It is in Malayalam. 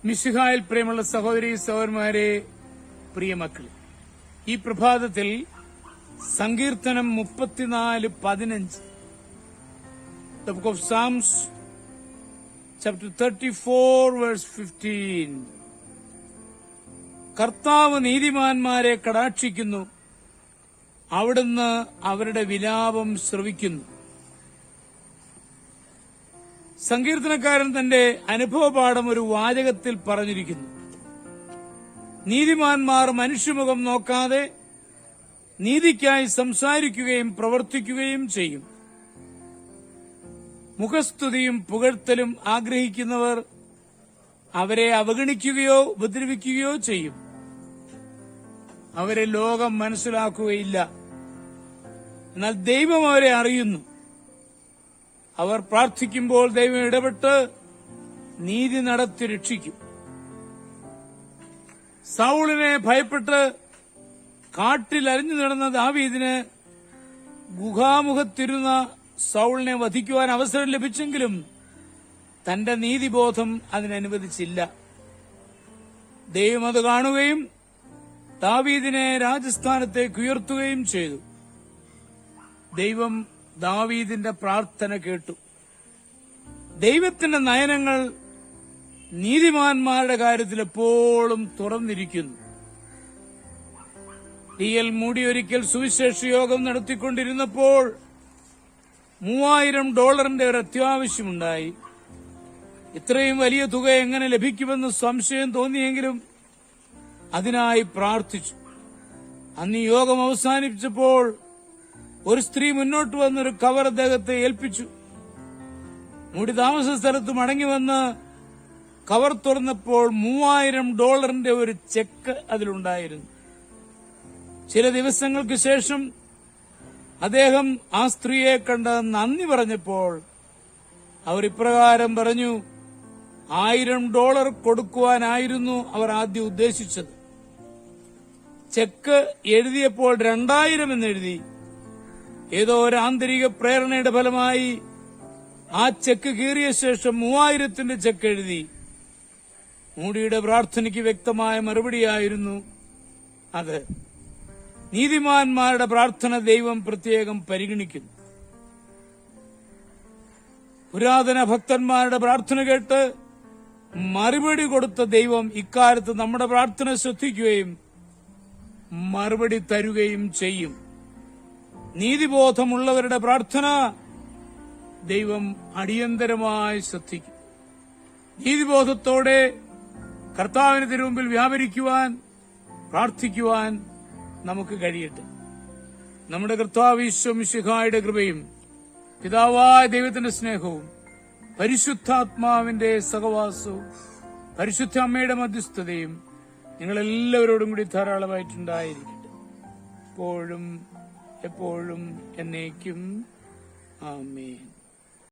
മിശിഹായിൽ പ്രിയമുള്ള സഹോദരി സഹോദരന്മാരെ, പ്രിയമക്കളെ, ഈ പ്രഭാതത്തിൽ സങ്കീർത്തനം 34:15, The book of Psalms, chapter 34, verse 15. കർത്താവ് നീതിമാന്മാരെ കടാക്ഷിക്കുന്നു, അവിടുന്ന് അവരുടെ വിലാപം ശ്രവിക്കുന്നു. സങ്കീർത്തനക്കാരൻ തന്റെ അനുഭവപാഠം ഒരു വാചകത്തിൽ പറഞ്ഞിരിക്കുന്നു. നീതിമാന്മാർ മനുഷ്യമുഖം നോക്കാതെ നീതിക്കായി സംസാരിക്കുകയും പ്രവർത്തിക്കുകയും ചെയ്യും. മുഖസ്തുതിയും പുകഴ്ത്തലും ആഗ്രഹിക്കുന്നവർ അവരെ അവഗണിക്കുകയോ ഉപദ്രവിക്കുകയോ ചെയ്യും. അവരെ ലോകം മനസ്സിലാക്കുകയില്ല. എന്നാൽ ദൈവം അവരെ അറിയുന്നു. അവർ പ്രാർത്ഥിക്കുമ്പോൾ ദൈവം ഇടപെട്ട് നീതി നടത്തി രക്ഷിക്കും. സൗളിനെ ഭയപ്പെട്ട് കാട്ടിൽ അലഞ്ഞു നടന്ന ദാവീദിന് ഗുഹാമുഖത്തിരുന്ന സൗളിനെ വധിക്കുവാൻ അവസരം ലഭിച്ചെങ്കിലും തന്റെ നീതിബോധം അതിനനുവദിച്ചില്ല. ദൈവം അത് കാണുകയും ദാവീദിനെ രാജസ്ഥാനത്തേക്ക് ഉയർത്തുകയും ചെയ്തു. ദൈവം ദാവീദിന്റെ പ്രാർത്ഥന കേട്ടു. ദൈവത്തിന്റെ നയനങ്ങൾ നീതിമാന്മാരുടെ കാര്യത്തിൽ എപ്പോഴും തുറന്നിരിക്കുന്നു. D.L. മൂഡി ഒരിക്കൽ സുവിശേഷ യോഗം നടത്തിക്കൊണ്ടിരുന്നപ്പോൾ $3000 ഒരു അത്യാവശ്യമുണ്ടായി. ഇത്രയും വലിയ തുക എങ്ങനെ ലഭിക്കുമെന്ന് സംശയം തോന്നിയെങ്കിലും അതിനായി പ്രാർത്ഥിച്ചു. അന്ന് യോഗം അവസാനിപ്പിച്ചപ്പോൾ ഒരു സ്ത്രീ മുന്നോട്ട് വന്നൊരു കവർ അദ്ദേഹത്തെ ഏൽപ്പിച്ചു. മൂടി താമസ സ്ഥലത്ത് മടങ്ങി വന്ന് കവർ തുറന്നപ്പോൾ $3000 ഒരു ചെക്ക് അതിലുണ്ടായിരുന്നു. ചില ദിവസങ്ങൾക്ക് ശേഷം അദ്ദേഹം ആ സ്ത്രീയെ കണ്ട് നന്ദി പറഞ്ഞപ്പോൾ അവർ ഇപ്രകാരം പറഞ്ഞു: $1000 കൊടുക്കുവാനായിരുന്നു അവർ ആദ്യം ഉദ്ദേശിച്ചത്. ചെക്ക് എഴുതിയപ്പോൾ 2000 എന്നെഴുതി. ഏതോ ഒരു ആന്തരിക പ്രേരണയുടെ ഫലമായി ആ ചെക്ക് കീറിയ ശേഷം 3000 ചെക്ക് എഴുതി. മൂടിയുടെ പ്രാർത്ഥനയ്ക്ക് വ്യക്തമായ മറുപടിയായിരുന്നു അത്. നീതിമാന്മാരുടെ പ്രാർത്ഥന ദൈവം പ്രത്യേകം പരിഗണിക്കുന്നു. പുരാതന ഭക്തന്മാരുടെ പ്രാർത്ഥന കേട്ട് മറുപടി കൊടുത്ത ദൈവം ഇക്കാലത്ത് നമ്മുടെ പ്രാർത്ഥന ശ്രദ്ധിക്കുകയും മറുപടി തരുകയും ചെയ്യും. നീതിബോധമുള്ളവരുടെ പ്രാർത്ഥന ദൈവം അടിയന്തരമായി ശ്രദ്ധിക്കും. നീതിബോധത്തോടെ കർത്താവിന് തിരുമുമ്പിൽ വ്യാപരിക്കുവാൻ, പ്രാർത്ഥിക്കുവാൻ നമുക്ക് കഴിയട്ടെ. നമ്മുടെ കർത്താവ് ഈശോ മിശിഹായുടെ കൃപയും പിതാവായ ദൈവത്തിന്റെ സ്നേഹവും പരിശുദ്ധാത്മാവിന്റെ സഹവാസവും പരിശുദ്ധ അമ്മയുടെ മധ്യസ്ഥതയും നിങ്ങളെല്ലാവരോടും കൂടി ധാരാളമായിട്ടുണ്ടായിരിക്കട്ടെ, എപ്പോഴും എപ്പോഴും എന്നേക്കും. ആമേൻ.